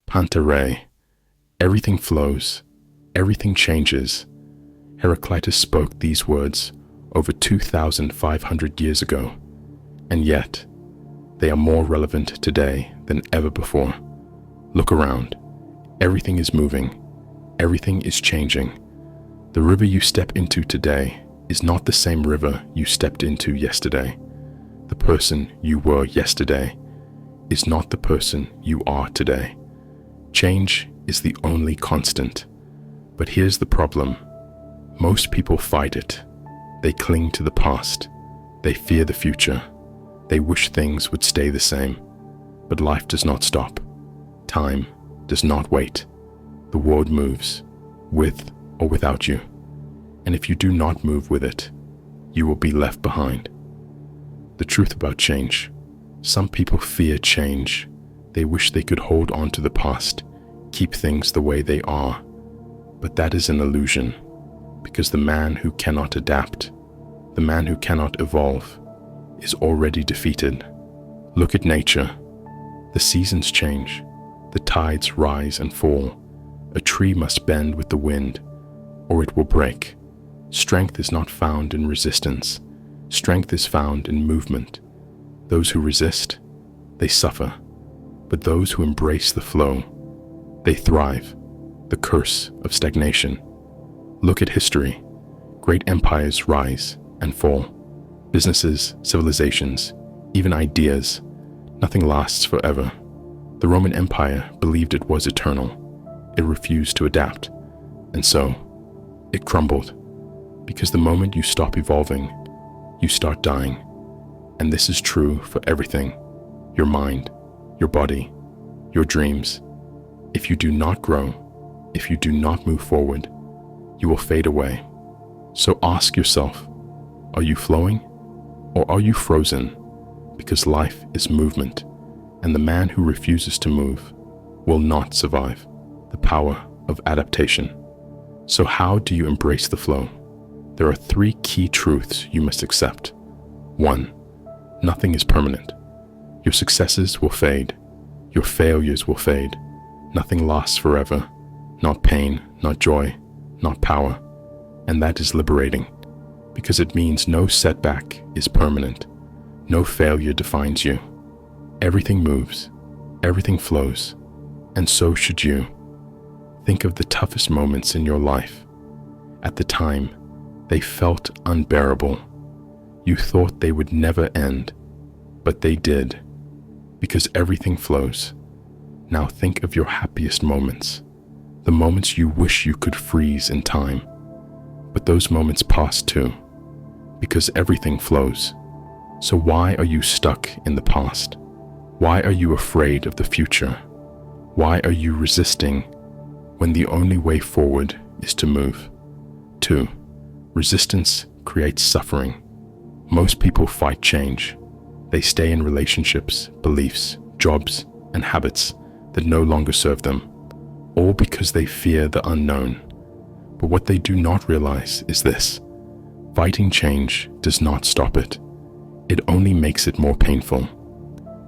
panta rhei. Everything flows, everything changes. Heraclitus spoke these words over 2,500 years ago, and yet they are more relevant today than ever before. Look around. Everything is moving. Everything is changing. The river you step into today is not the same river you stepped into yesterday. The person you were yesterday is not the person you are today. Change is the only constant. But here's the problem. Most people fight it. They cling to the past. They fear the future. They wish things would stay the same. But life does not stop. Time does not wait. The world moves, with or without you. And if you do not move with it, you will be left behind. The truth about change. Some people fear change. They wish they could hold on to the past, keep things the way they are. But that is an illusion, because the man who cannot adapt, the man who cannot evolve, is already defeated. Look at nature. The seasons change. The tides rise and fall. A tree must bend with the wind, or it will break. Strength is not found in resistance. Strength is found in movement. Those who resist, they suffer. But those who embrace the flow, they thrive. The curse of stagnation. Look at history. Great empires rise and fall. Businesses, civilizations, even ideas. Nothing lasts forever. The Roman Empire believed it was eternal. It refused to adapt, and so it crumbled. Because the moment you stop evolving, you start dying. And this is true for everything. Your mind, your body, your dreams. If you do not grow, if you do not move forward, you will fade away. So ask yourself, are you flowing or are you frozen? Because life is movement, and the man who refuses to move will not survive. The power of adaptation. So how do you embrace the flow? There are 3 key truths you must accept. 1. Nothing is permanent. Your successes will fade. Your failures will fade. Nothing lasts forever. Not pain, not joy, not power. And that is liberating, because it means no setback is permanent. No failure defines you. Everything moves. Everything flows. And so should you. Think of the toughest moments in your life. At the time, they felt unbearable. You thought they would never end, but they did, because everything flows. Now think of your happiest moments, the moments you wish you could freeze in time. But those moments pass too, because everything flows. So why are you stuck in the past? Why are you afraid of the future? Why are you resisting when the only way forward is to move? 2. Resistance creates suffering. Most people fight change. They stay in relationships, beliefs, jobs, and habits that no longer serve them, all because they fear the unknown. But what they do not realize is this: fighting change does not stop it. It only makes it more painful,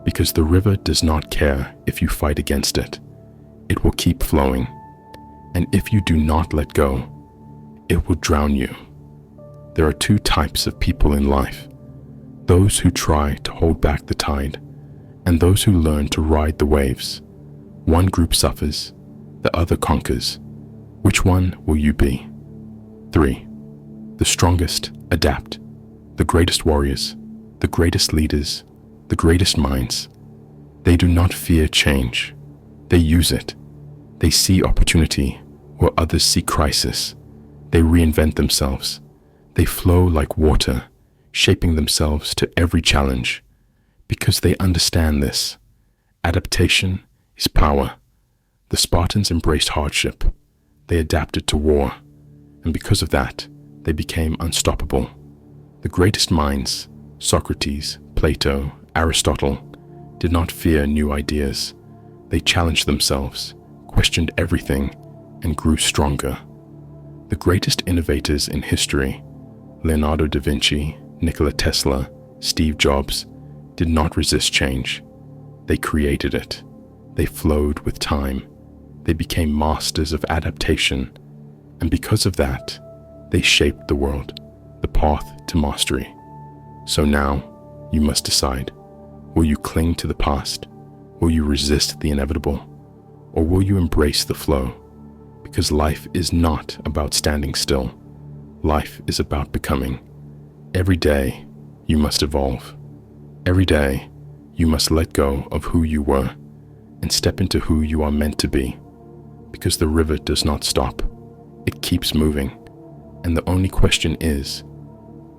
because the river does not care if you fight against it. It will keep flowing. And if you do not let go, it will drown you. There are 2 types of people in life: those who try to hold back the tide, and those who learn to ride the waves. One group suffers, the other conquers. Which one will you be? 3. The strongest adapt. The greatest warriors, the greatest leaders, the greatest minds. They do not fear change. They use it. They see opportunity where others see crisis. They reinvent themselves. They flow like water, shaping themselves to every challenge, because they understand this. Adaptation is power. The Spartans embraced hardship. They adapted to war, and because of that, they became unstoppable. The greatest minds, Socrates, Plato, Aristotle, did not fear new ideas. They challenged themselves, questioned everything, and grew stronger. The greatest innovators in history, Leonardo da Vinci, Nikola Tesla, Steve Jobs, did not resist change. They created it. They flowed with time. They became masters of adaptation, and because of that, they shaped the world, the path to mastery. So now, you must decide. Will you cling to the past? Will you resist the inevitable? Or will you embrace the flow? Because life is not about standing still. Life is about becoming. Every day, you must evolve. Every day, you must let go of who you were and step into who you are meant to be. Because the river does not stop. It keeps moving. And the only question is,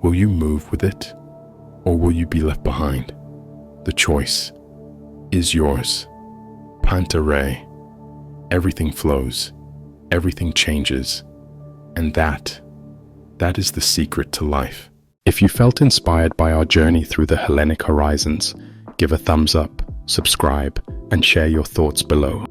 will you move with it, or will you be left behind? The choice is yours. Panta rhei. Everything flows, everything changes, and that is the secret to life. If you felt inspired by our journey through the Hellenic horizons, give a thumbs up, subscribe, and share your thoughts below.